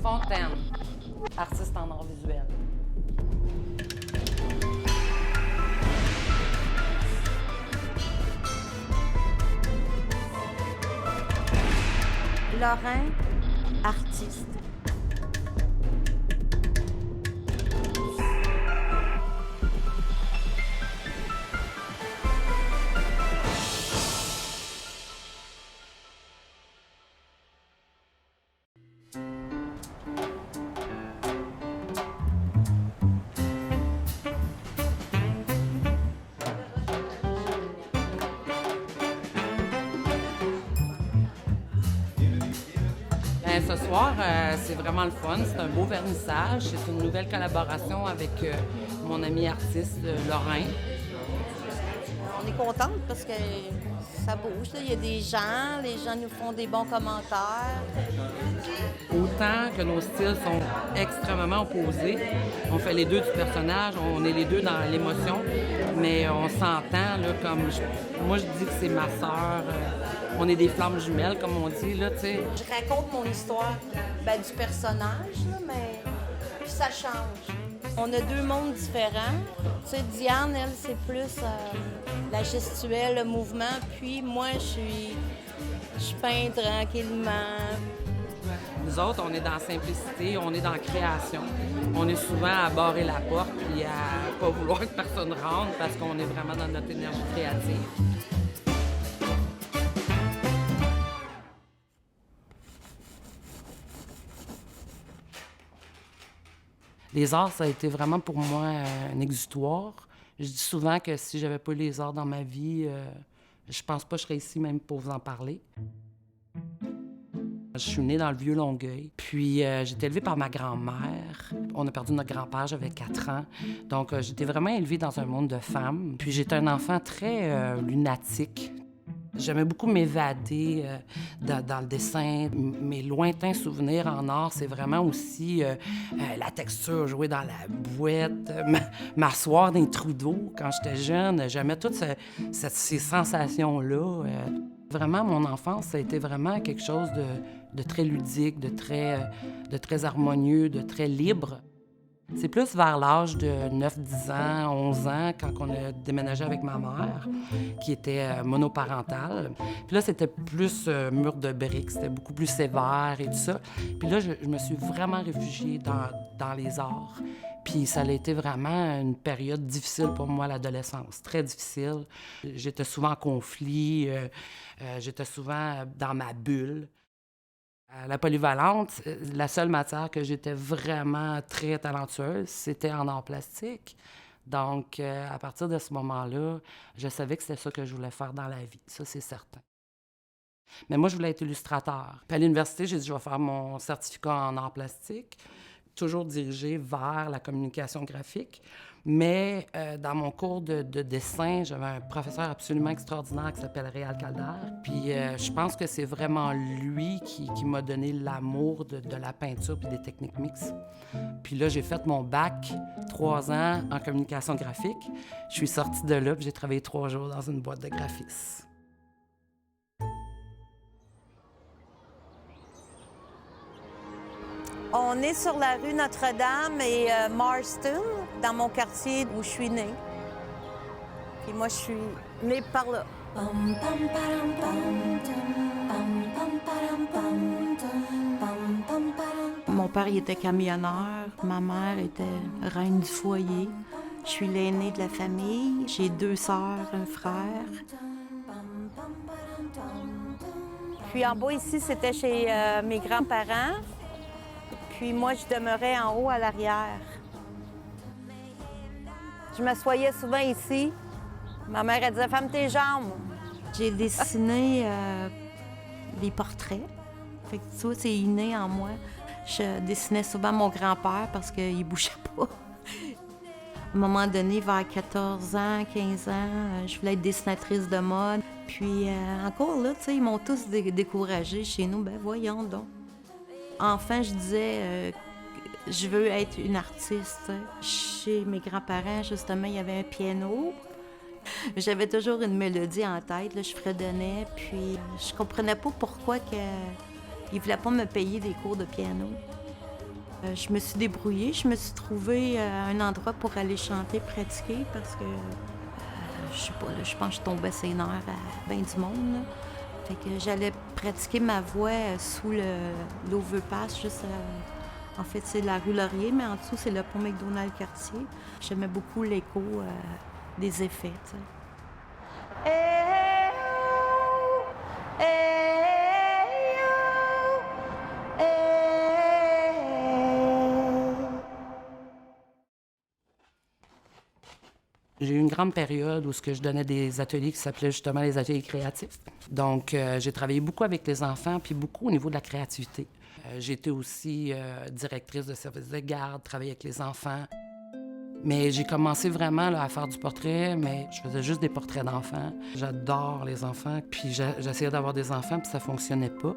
Fontaine, artiste en art visuel. Lorrain, artiste. Ce soir, c'est vraiment le fun. C'est un beau vernissage. C'est une nouvelle collaboration avec mon ami artiste Lorrain. On est contente parce que ça bouge. Là. Il y a des gens, les gens nous font des bons commentaires. Autant que nos styles sont extrêmement opposés, on fait les deux du personnage, on est les deux dans l'émotion, mais on s'entend, là, moi je dis que c'est ma sœur, on est des flammes jumelles, comme on dit, là, tu sais. Je raconte mon histoire du personnage, là, mais puis ça change. On a deux mondes différents. Tu sais, Diane, elle, c'est plus la gestuelle, le mouvement, puis moi, je peins tranquillement. Nous autres, on est dans la simplicité, on est dans la création. On est souvent à barrer la porte puis à pas vouloir que personne rentre parce qu'on est vraiment dans notre énergie créative. Les arts, ça a été vraiment pour moi un exutoire. Je dis souvent que si j'avais pas eu les arts dans ma vie, je pense pas que je serais ici même pour vous en parler. Je suis née dans le Vieux-Longueuil, puis j'ai été élevée par ma grand-mère. On a perdu notre grand-père, j'avais 4 ans. Donc, j'étais vraiment élevée dans un monde de femmes. Puis j'étais un enfant très lunatique. J'aimais beaucoup m'évader dans le dessin. Mes lointains souvenirs en art, c'est vraiment aussi la texture, jouer dans la boîte, m'asseoir dans les trous d'eau quand j'étais jeune. J'aimais toutes ces sensations-là. Vraiment, mon enfance, ça a été vraiment quelque chose de très ludique, de très harmonieux, de très libre. C'est plus vers l'âge de 9, 10 ans, 11 ans, quand on a déménagé avec ma mère, qui était monoparentale. Puis là, c'était plus mur de briques, c'était beaucoup plus sévère et tout ça. Puis là, je me suis vraiment réfugiée dans les arts. Puis ça a été vraiment une période difficile pour moi, l'adolescence, très difficile. J'étais souvent en conflit, j'étais souvent dans ma bulle. À la polyvalente, la seule matière que j'étais vraiment très talentueuse, c'était en art plastique. Donc, à partir de ce moment-là, je savais que c'était ça que je voulais faire dans la vie. Ça, c'est certain. Mais moi, je voulais être illustrateur. Puis à l'université, j'ai dit, je vais faire mon certificat en art plastique, toujours dirigé vers la communication graphique. Mais dans mon cours de dessin, j'avais un professeur absolument extraordinaire qui s'appelle Réal Calder. Puis je pense que c'est vraiment lui qui m'a donné l'amour de la peinture puis des techniques mixtes. Puis là, j'ai fait mon bac, 3 ans en communication graphique. Je suis sortie de là puis j'ai travaillé 3 jours dans une boîte de graphisme. On est sur la rue Notre-Dame et Marston, dans mon quartier où je suis née. Puis moi, je suis née par là. Mon père, il était camionneur. Ma mère était reine du foyer. Je suis l'aînée de la famille. J'ai 2 sœurs, un frère. Puis en bas, ici, c'était chez mes grands-parents. Puis moi, je demeurais en haut à l'arrière. Je m'assoyais souvent ici. Ma mère, elle disait « Ferme tes jambes ». J'ai dessiné des portraits. Fait que ça, c'est inné en moi. Je dessinais souvent mon grand-père parce qu'il ne bougeait pas. À un moment donné, vers 14 ans, 15 ans, je voulais être dessinatrice de mode. Puis encore là, tu sais, ils m'ont tous découragée chez nous. Ben voyons donc. Enfant, je disais je veux être une artiste. Chez mes grands-parents, justement, il y avait un piano. J'avais toujours une mélodie en tête, là, je fredonnais, puis je comprenais pas pourquoi ils voulaient pas me payer des cours de piano. Je me suis débrouillée, je me suis trouvé un endroit pour aller chanter, pratiquer, parce que, je sais pas, là, je pense que je tombais ses nerfs à bien du monde, là. Fait que j'allais pratiquer ma voix sous l'overpass, juste en fait, c'est la rue Laurier, mais en dessous, c'est le pont McDonald-Cartier. J'aimais beaucoup l'écho des effets, tu sais. Hey, oh, hey, oh, hey. J'ai eu une grande période où je donnais des ateliers qui s'appelaient justement les ateliers créatifs. Donc, j'ai travaillé beaucoup avec les enfants, puis beaucoup au niveau de la créativité. J'ai été aussi directrice de service de garde, travailler avec les enfants. Mais j'ai commencé vraiment là, à faire du portrait, mais je faisais juste des portraits d'enfants. J'adore les enfants, puis j'essayais d'avoir des enfants, puis ça fonctionnait pas.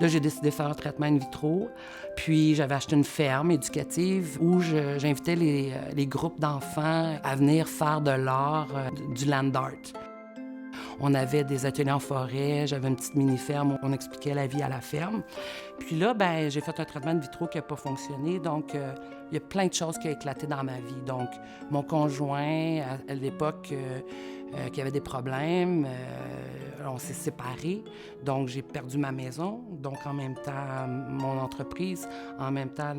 Là, j'ai décidé de faire un traitement in vitro. Puis, j'avais acheté une ferme éducative où j'invitais les groupes d'enfants à venir faire de l'art, du land art. On avait des ateliers en forêt, j'avais une petite mini-ferme où on expliquait la vie à la ferme. Puis là, ben, j'ai fait un traitement in vitro qui n'a pas fonctionné. Donc, il y a plein de choses qui ont éclaté dans ma vie. Donc, mon conjoint, à l'époque, qui avait des problèmes, on s'est séparés. Donc, j'ai perdu ma maison. Donc, en même temps, mon entreprise, en même temps,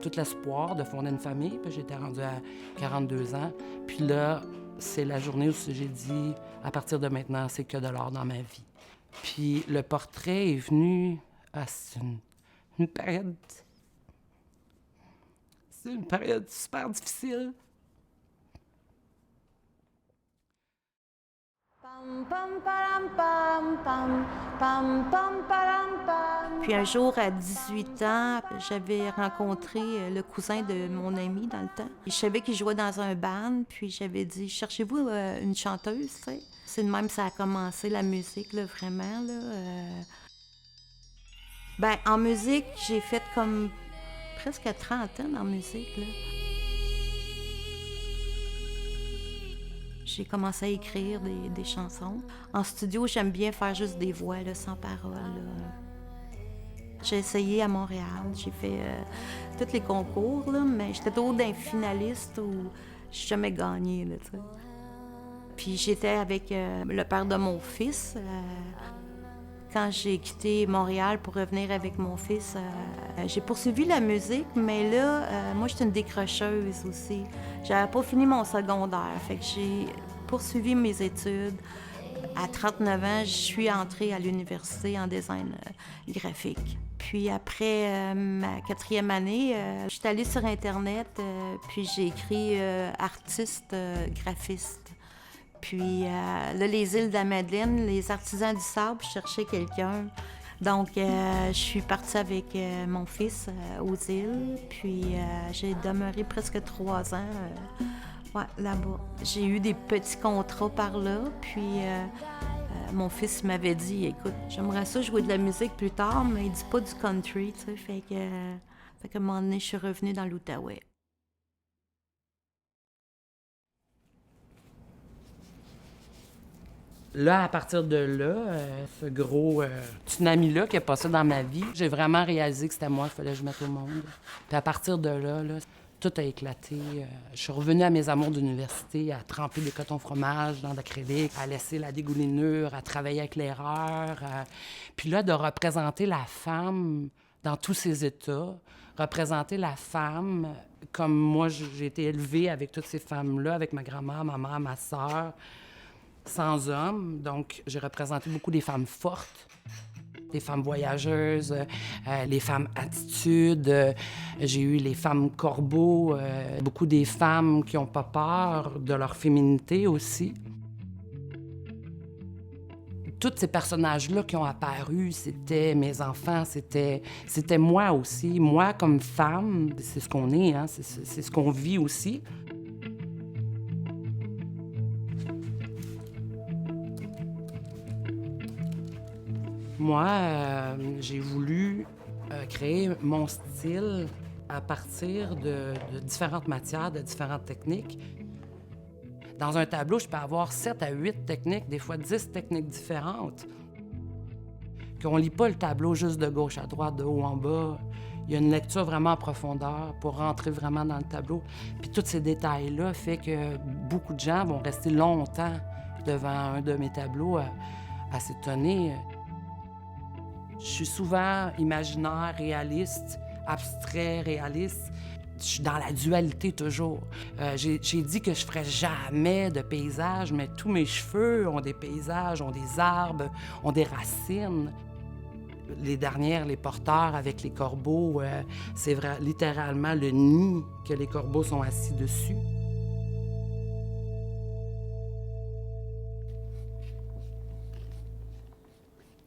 tout l'espoir de fonder une famille. Puis, j'étais rendue à 42 ans. Puis là, c'est la journée où j'ai dit, à partir de maintenant, c'est que de l'art dans ma vie. Puis le portrait est venu à une période... C'est une période super difficile. Puis un jour, à 18 ans, j'avais rencontré le cousin de mon ami dans le temps. Je savais qu'il jouait dans un band, puis j'avais dit « Cherchez-vous une chanteuse? » tu sais. C'est de même que ça a commencé, la musique, là, vraiment. Là, Ben, en musique, j'ai fait comme presque 30 ans en musique, là. J'ai commencé à écrire des chansons. En studio, j'aime bien faire juste des voix, là, sans paroles. Là. J'ai essayé à Montréal. J'ai fait tous les concours, là, mais j'étais toujours d'un finaliste où j'ai jamais gagné. Là, tu sais. Puis j'étais avec le père de mon fils. Quand j'ai quitté Montréal pour revenir avec mon fils, j'ai poursuivi la musique, mais là, moi, j'étais une décrocheuse aussi. J'avais pas fini mon secondaire, fait que j'ai poursuivi mes études. À 39 ans, je suis entrée à l'université en design graphique. Puis après ma 4e année, je suis allée sur Internet, puis j'ai écrit artiste graphiste. Puis là, les îles de la Madeleine, les artisans du sable cherchaient quelqu'un. Donc, je suis partie avec mon fils aux îles. Puis j'ai demeuré presque 3 ans là-bas. J'ai eu des petits contrats par là. Puis mon fils m'avait dit, écoute, j'aimerais ça jouer de la musique plus tard, mais il dit pas du country, tu sais. Fait qu'à un moment donné, je suis revenue dans l'Outaouais. Là, à partir de là, ce gros tsunami-là qui est passé dans ma vie, j'ai vraiment réalisé que c'était moi qu'il fallait que je mette au monde. Puis à partir de là, tout a éclaté. Je suis revenue à mes amours d'université, à tremper des cotons fromage dans l'acrylique, à laisser la dégoulinure, à travailler avec l'erreur. Puis là, de représenter la femme dans tous ses états, représenter la femme comme moi, j'ai été élevée avec toutes ces femmes-là, avec ma grand-mère, ma mère, ma sœur, sans hommes. Donc, j'ai représenté beaucoup des femmes fortes, des femmes voyageuses, les femmes attitudes. J'ai eu les femmes corbeaux, beaucoup des femmes qui n'ont pas peur de leur féminité aussi. Tous ces personnages-là qui ont apparu, c'était mes enfants, c'était moi aussi. Moi, comme femme, c'est ce qu'on est, hein? C'est ce qu'on vit aussi. Moi, j'ai voulu créer mon style à partir de différentes matières, de différentes techniques. Dans un tableau, je peux avoir 7 à 8 techniques, des fois 10 techniques différentes. qu'on lit pas le tableau juste de gauche à droite, de haut en bas. Il y a une lecture vraiment en profondeur pour rentrer vraiment dans le tableau. Puis tous ces détails-là fait que beaucoup de gens vont rester longtemps devant un de mes tableaux à s'étonner. Je suis souvent imaginaire, réaliste, abstrait, réaliste. Je suis dans la dualité toujours. J'ai dit que je ferais jamais de paysage, mais tous mes cheveux ont des paysages, ont des arbres, ont des racines. Les dernières, les porteurs avec les corbeaux, c'est littéralement le nid que les corbeaux sont assis dessus.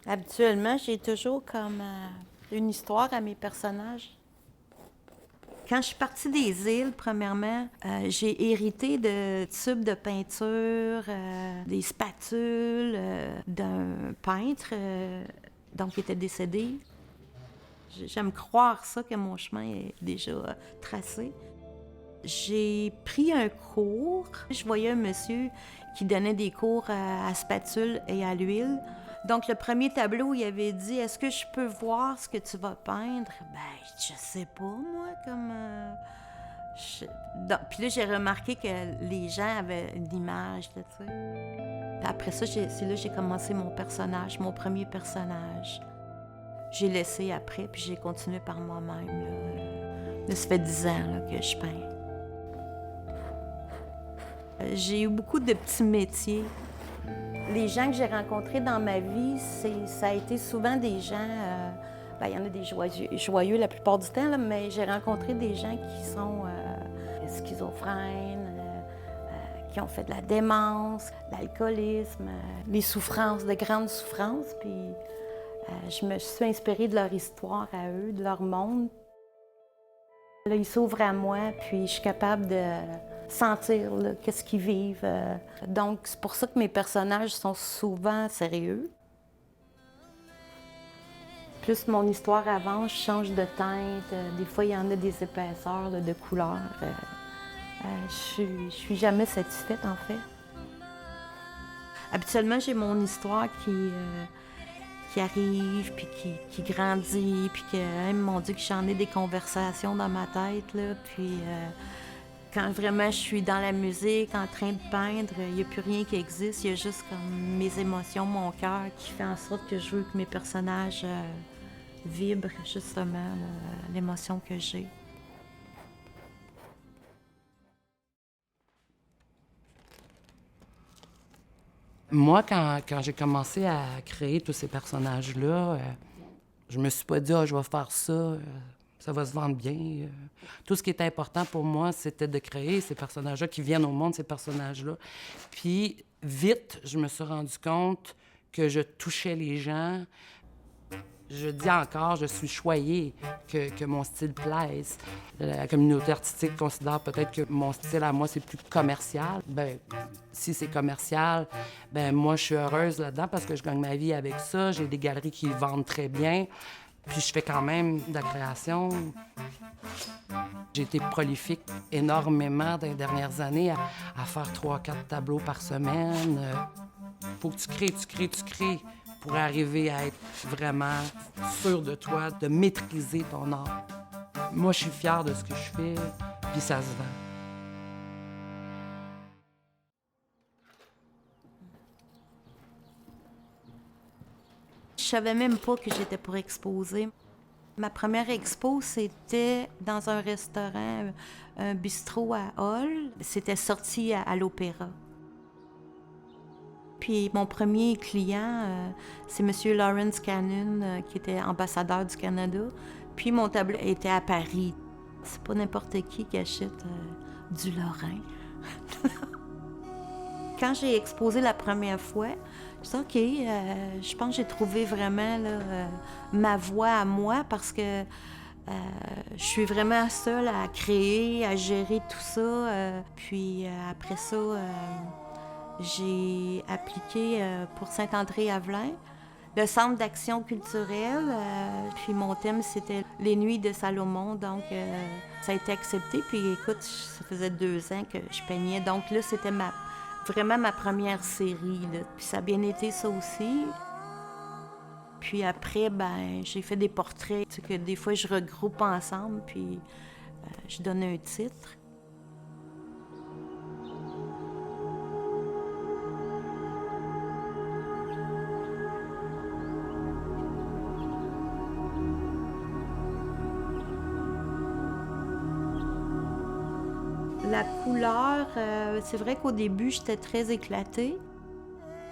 Habituellement, j'ai toujours comme une histoire à mes personnages. Quand je suis partie des îles, premièrement, j'ai hérité de tubes de peinture, des spatules d'un peintre donc qui était décédé. J'aime croire ça, que mon chemin est déjà tracé. J'ai pris un cours. Je voyais un monsieur qui donnait des cours à spatule et à l'huile. Donc, le premier tableau, il avait dit « Est-ce que je peux voir ce que tu vas peindre? » Ben, je sais pas, moi, comme... Puis là, j'ai remarqué que les gens avaient une image, là, tu sais. Puis après ça, c'est là que j'ai commencé mon personnage, mon premier personnage. J'ai laissé après, puis j'ai continué par moi-même, là. Ça fait 10 ans là, que je peins. J'ai eu beaucoup de petits métiers. Les gens que j'ai rencontrés dans ma vie, ça a été souvent des gens... il y en a des joyeux la plupart du temps, là, mais j'ai rencontré des gens qui sont schizophrènes, qui ont fait de la démence, l'alcoolisme, les souffrances, de grandes souffrances. Puis je me suis inspirée de leur histoire à eux, de leur monde. Là, ils s'ouvrent à moi, puis je suis capable de sentir qu'est-ce qu'ils vivent. Donc, c'est pour ça que mes personnages sont souvent sérieux. Plus mon histoire avance, je change de teinte. Des fois, il y en a des épaisseurs, là, de couleurs. Je suis jamais satisfaite, en fait. Habituellement, j'ai mon histoire qui arrive, puis qui grandit, puis que, mon Dieu, que j'en ai des conversations dans ma tête, là, puis... Quand vraiment je suis dans la musique, en train de peindre, il n'y a plus rien qui existe. Il y a juste comme mes émotions, mon cœur qui fait en sorte que je veux que mes personnages vibrent justement l'émotion que j'ai. Moi, quand j'ai commencé à créer tous ces personnages-là, je me suis pas dit « Ah, je vais faire ça. Ça va se vendre bien. » Tout ce qui était important pour moi, c'était de créer ces personnages-là qui viennent au monde, ces personnages-là. Puis, vite, je me suis rendu compte que je touchais les gens. Je dis encore, je suis choyée que mon style plaise. La communauté artistique considère peut-être que mon style à moi, c'est plus commercial. Bien, si c'est commercial, bien, moi, je suis heureuse là-dedans parce que je gagne ma vie avec ça. J'ai des galeries qui vendent très bien. Puis je fais quand même de la création. J'ai été prolifique énormément dans les dernières années à faire 3-4 tableaux par semaine. Faut que tu crées pour arriver à être vraiment sûr de toi, de maîtriser ton art. Moi, je suis fière de ce que je fais, puis ça se vend. Je savais même pas que j'étais pour exposer. Ma première expo, c'était dans un restaurant, un bistrot à Hall. C'était sorti à l'Opéra. Puis mon premier client, c'est M. Lawrence Cannon, qui était ambassadeur du Canada. Puis mon tableau était à Paris. C'est pas n'importe qui achète du Lorrain. Quand j'ai exposé la première fois, je me suis dit, OK, je pense que j'ai trouvé vraiment là, ma voie à moi parce que je suis vraiment seule à créer, à gérer tout ça. Puis après ça, j'ai appliqué pour Saint-André-Avelin, le Centre d'action culturelle. Puis mon thème, c'était les Nuits de Salomon. Donc, ça a été accepté. Puis écoute, ça faisait 2 ans que je peignais. Donc là, c'était vraiment ma première série, là. Puis ça a bien été ça aussi. Puis après, j'ai fait des portraits que des fois je regroupe ensemble, puis je donne un titre. La couleur, c'est vrai qu'au début, j'étais très éclatée.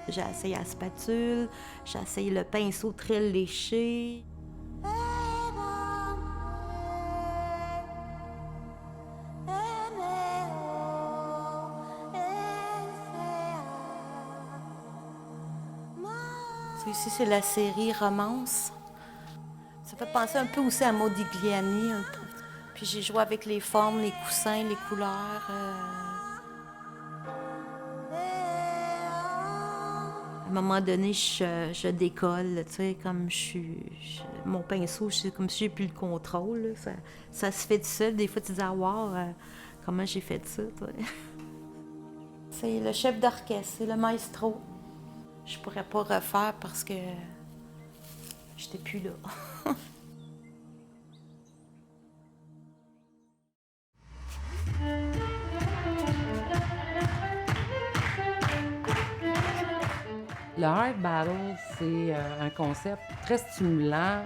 J'ai essayé la spatule, j'ai essayé le pinceau très léché. Ici, c'est la série Romance. Ça fait penser un peu aussi à Modigliani, un peu. Puis j'ai joué avec les formes, les coussins, les couleurs. À un moment donné, je décolle, tu sais, comme mon pinceau, c'est comme si j'ai plus le contrôle. Là. Ça se fait tout seul. Des fois, tu te dis, ah, wow, comment j'ai fait ça, toi? C'est le chef d'orchestre, c'est le maestro. Je pourrais pas refaire parce que j'étais plus là. Le Art Battle, c'est un concept très stimulant.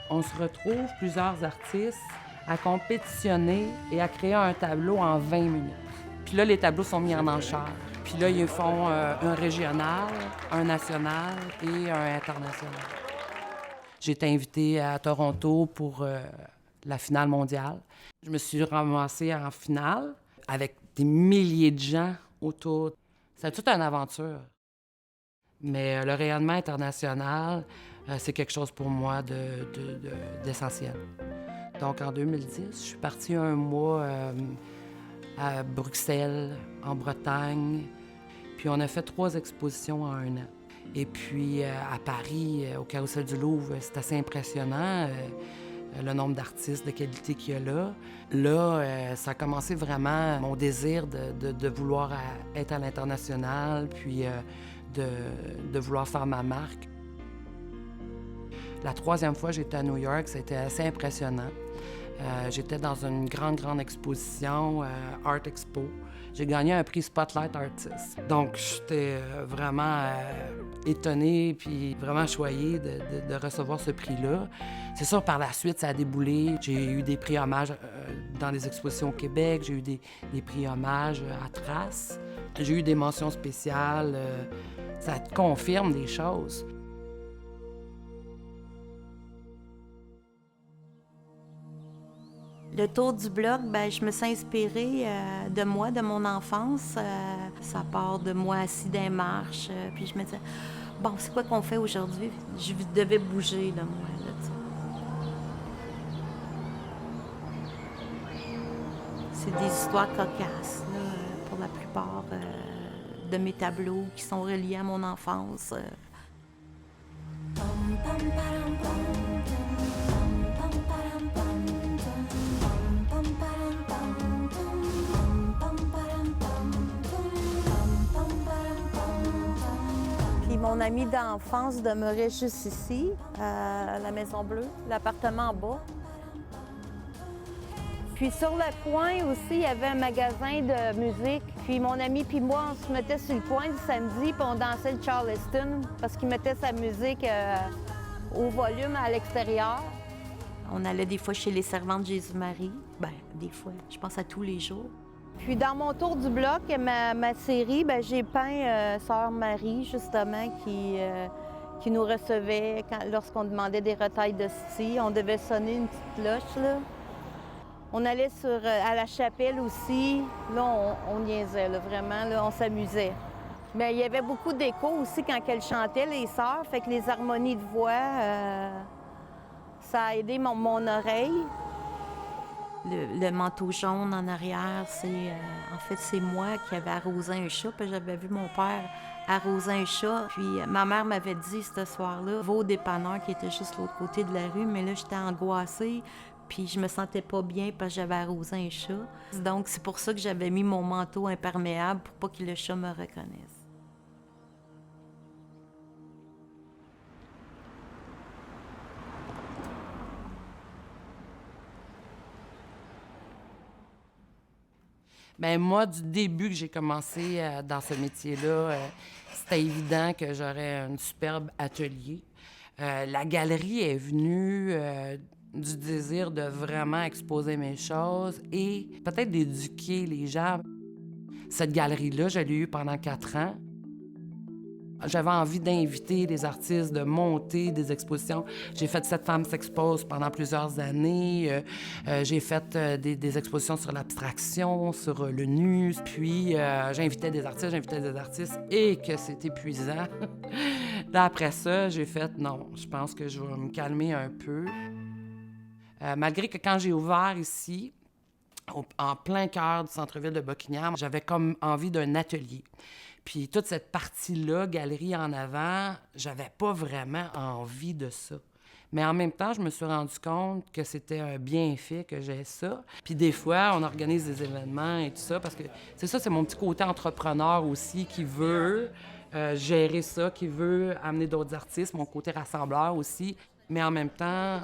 On se retrouve, plusieurs artistes, à compétitionner et à créer un tableau en 20 minutes. Puis là, les tableaux sont mis en enchère. Puis là, ils font un régional, un national et un international. J'ai été invitée à Toronto pour la finale mondiale. Je me suis ramassée en finale avec des milliers de gens autour. C'est toute une aventure. Mais le rayonnement international, c'est quelque chose pour moi d'essentiel. Donc, en 2010, je suis partie un mois à Bruxelles, en Bretagne. Puis on a fait 3 expositions en 1 an. Et puis à Paris, au Carrousel du Louvre, c'est assez impressionnant, le nombre d'artistes de qualité qu'il y a là. Là, ça a commencé vraiment mon désir de vouloir être à l'international, puis de vouloir faire ma marque. La 3e fois que j'étais à New York, c'était assez impressionnant. J'étais dans une grande exposition, Art Expo. J'ai gagné un prix Spotlight Artist. Donc, j'étais vraiment étonnée puis vraiment choyée de recevoir ce prix-là. C'est sûr, par la suite, ça a déboulé. J'ai eu des prix hommages dans les expositions au Québec. J'ai eu des prix hommages à Trace. J'ai eu des mentions spéciales. Ça te confirme des choses. Le tour du bloc, je me suis inspirée de moi, de mon enfance. Ça part de moi assis dans les marches. Puis je me disais, bon, c'est quoi qu'on fait aujourd'hui? Je devais bouger, là, moi. Là, c'est des histoires cocasses, là, pour la plupart de mes tableaux qui sont reliés à mon enfance. Puis mon ami d'enfance demeurait juste ici, à la Maison Bleue, l'appartement en bas. Puis sur le coin aussi, il y avait un magasin de musique. Puis mon ami puis moi, on se mettait sur le coin le samedi, puis on dansait le Charleston parce qu'il mettait sa musique au volume à l'extérieur. On allait des fois chez les servantes Jésus-Marie. Des fois, je pense à tous les jours. Puis dans mon tour du bloc, ma série, j'ai peint Sœur Marie, justement, qui nous recevait lorsqu'on demandait des retailles d'hostie. On devait sonner une petite cloche, là. On allait à la chapelle aussi. Là, on niaisait, là, vraiment, là, on s'amusait. Mais il y avait beaucoup d'écho aussi quand elles chantaient, les sœurs. Fait que les harmonies de voix, ça a aidé mon oreille. Le manteau jaune en arrière, c'est moi qui avais arrosé un chat, puis j'avais vu mon père arroser un chat. Puis ma mère m'avait dit ce soir-là, va au dépanneur qui était juste l'autre côté de la rue, mais là, j'étais angoissée, puis je me sentais pas bien parce que j'avais arrosé un chat. Donc, c'est pour ça que j'avais mis mon manteau imperméable pour pas que le chat me reconnaisse. Bien, moi, du début que j'ai commencé dans ce métier-là, c'était évident que j'aurais un superbe atelier. La galerie est venue du désir de vraiment exposer mes choses et peut-être d'éduquer les gens. Cette galerie-là, je l'ai eue pendant 4 ans. J'avais envie d'inviter des artistes, de monter des expositions. J'ai fait Cette femme s'expose pendant plusieurs années. J'ai fait des expositions sur l'abstraction, sur le nu. Puis j'invitais des artistes et que c'est épuisant. Là, après ça, j'ai fait non, je pense que je vais me calmer un peu. Malgré que quand j'ai ouvert ici, en plein cœur du centre-ville de Buckingham, j'avais comme envie d'un atelier. Puis toute cette partie-là, galerie en avant, j'avais pas vraiment envie de ça. Mais en même temps, je me suis rendu compte que c'était un bienfait que j'ai ça. Puis des fois, on organise des événements et tout ça, parce que c'est ça, c'est mon petit côté entrepreneur aussi qui veut gérer ça, qui veut amener d'autres artistes, mon côté rassembleur aussi. Mais en même temps,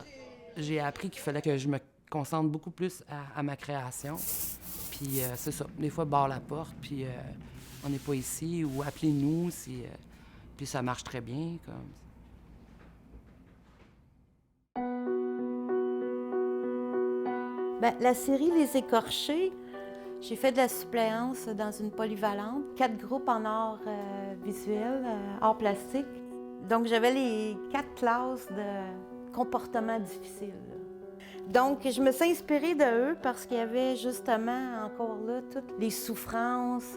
j'ai appris qu'il fallait que je me concentre beaucoup plus à ma création. Puis c'est ça, des fois, barre la porte, puis on n'est pas ici, ou appelez-nous, si, puis ça marche très bien, comme. Bien, la série Les Écorchés, j'ai fait de la suppléance dans une polyvalente, 4 groupes en art visuel, art plastique. Donc, j'avais les 4 classes de comportement difficile. Donc, je me suis inspirée de eux parce qu'il y avait justement encore là toutes les souffrances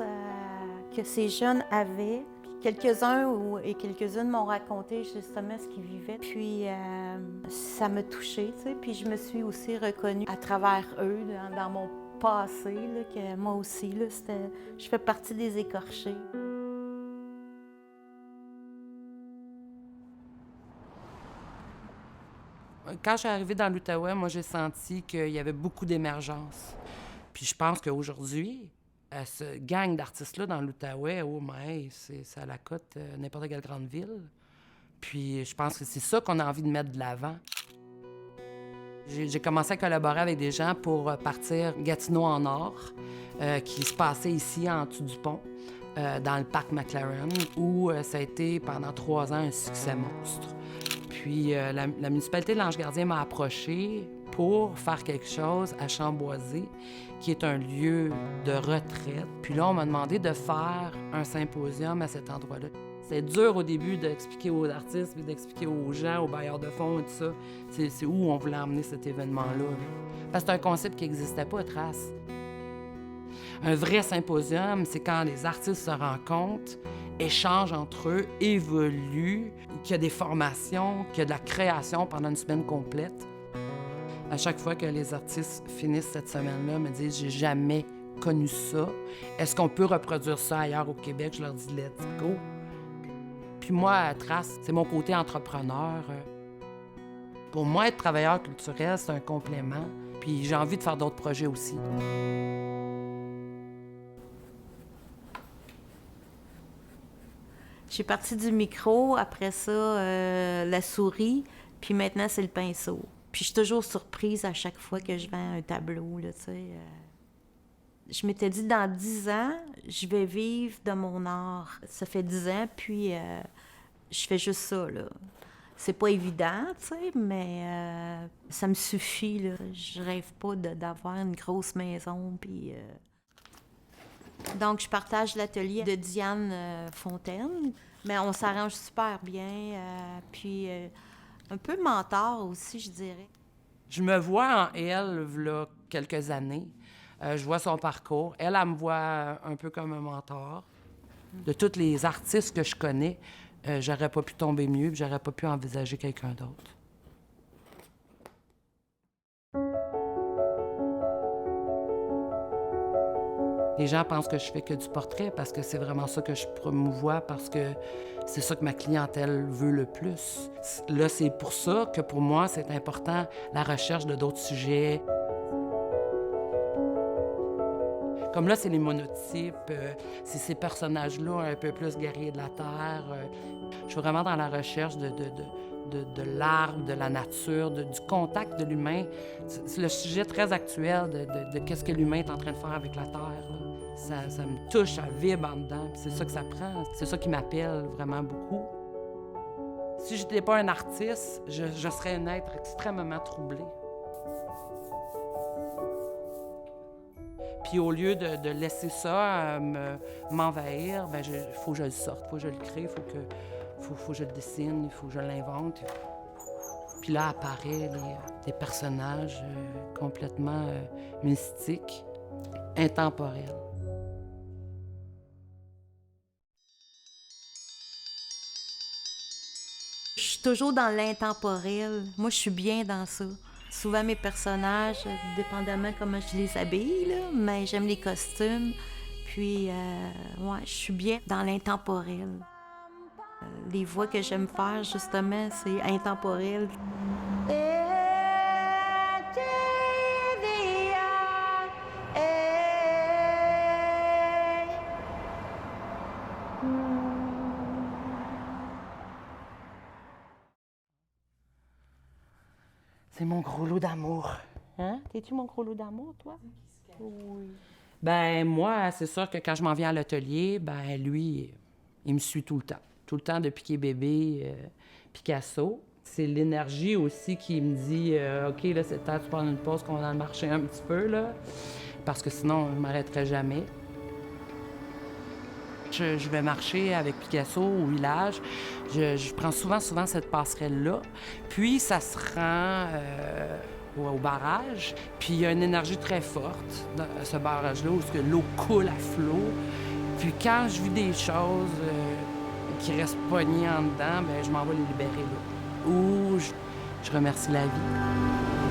que ces jeunes avaient. Puis quelques-uns et quelques-unes m'ont raconté justement ce qu'ils vivaient. Puis ça m'a touchée, tu sais. Puis je me suis aussi reconnue à travers eux, dans mon passé, là, que moi aussi, là, je fais partie des écorchés. Quand je suis arrivée dans l'Outaouais, moi, j'ai senti qu'il y avait beaucoup d'émergence. Puis je pense qu'aujourd'hui, ce gang d'artistes-là dans l'Outaouais, oh, mais c'est à la cote n'importe quelle grande ville. Puis je pense que c'est ça qu'on a envie de mettre de l'avant. J'ai commencé à collaborer avec des gens pour partir Gatineau en or, qui se passait ici, en dessous du pont, dans le parc McLaren, où ça a été pendant 3 ans un succès monstre. Puis la municipalité de l'Ange-Gardien m'a approché pour faire quelque chose à Chamboisé, qui est un lieu de retraite. Puis là, on m'a demandé de faire un symposium à cet endroit-là. C'était dur au début d'expliquer aux artistes, puis d'expliquer aux gens, aux bailleurs de fonds et tout ça, c'est où on voulait emmener cet événement-là. Parce que c'est un concept qui n'existait pas à Trace. Un vrai symposium, c'est quand les artistes se rencontrent, échangent entre eux, évoluent, qu'il y a des formations, qu'il y a de la création pendant une semaine complète. À chaque fois que les artistes finissent cette semaine-là, me disent « J'ai jamais connu ça. Est-ce qu'on peut reproduire ça ailleurs au Québec? » Je leur dis « Let's go. » Puis moi, à Trace, c'est mon côté entrepreneur. Pour moi, être travailleur culturel, c'est un complément. Puis j'ai envie de faire d'autres projets aussi. J'ai parti du micro, après ça, la souris, puis maintenant, c'est le pinceau. Puis je suis toujours surprise à chaque fois que je vends un tableau, là, tu sais. Je m'étais dit, dans 10 ans, je vais vivre de mon art. Ça fait 10 ans, puis je fais juste ça, là. C'est pas évident, tu sais, mais ça me suffit, là. Je rêve pas d'avoir une grosse maison, puis... Donc, je partage l'atelier de Diane Fontaine, mais on s'arrange super bien, puis un peu mentor aussi, je dirais. Je me vois en elle, là, quelques années. Je vois son parcours. Elle me voit un peu comme un mentor. De tous les artistes que je connais, j'aurais pas pu tomber mieux, puis j'aurais pas pu envisager quelqu'un d'autre. Les gens pensent que je fais que du portrait parce que c'est vraiment ça que je promouvois, parce que c'est ça que ma clientèle veut le plus. Là, c'est pour ça que pour moi, c'est important la recherche de d'autres sujets. Comme là, c'est les monotypes, c'est ces personnages-là un peu plus guerriers de la terre. Je suis vraiment dans la recherche de l'arbre, de la nature, du contact de l'humain. C'est le sujet très actuel de qu'est-ce que l'humain est en train de faire avec la terre, là. Ça me touche, ça vibre en dedans. Puis c'est ça que ça prend. C'est ça qui m'appelle vraiment beaucoup. Si je n'étais pas un artiste, je serais un être extrêmement troublé. Puis au lieu de laisser ça m'envahir, ben faut que je le sorte, faut que je le crée, faut que je le dessine, il faut que je l'invente. Puis là apparaissent des personnages complètement mystiques, intemporels. Je suis toujours dans l'intemporel. Moi, je suis bien dans ça. Souvent, mes personnages, dépendamment comment je les habille, là, mais j'aime les costumes. Puis, ouais, je suis bien dans l'intemporel. Les voix que j'aime faire, justement, c'est intemporel. C'est mon gros lot d'amour. Hein? T'es-tu mon gros lot d'amour, toi? Oui. Ben moi, c'est sûr que quand je m'en viens à l'atelier, ben lui, il me suit tout le temps. Tout le temps depuis qu'il est bébé, Picasso. C'est l'énergie aussi qui me dit OK, là, c'est temps de prendre une pause, qu'on va le marcher un petit peu, là. Parce que sinon, je ne m'arrêterai jamais. Je vais marcher avec Picasso au village. Je prends souvent cette passerelle-là. Puis, ça se rend au barrage. Puis, il y a une énergie très forte dans ce barrage-là où l'eau coule à flot. Puis, quand je vis des choses qui restent pognées en dedans, bien, je m'en vais les libérer là. Ou je remercie la vie.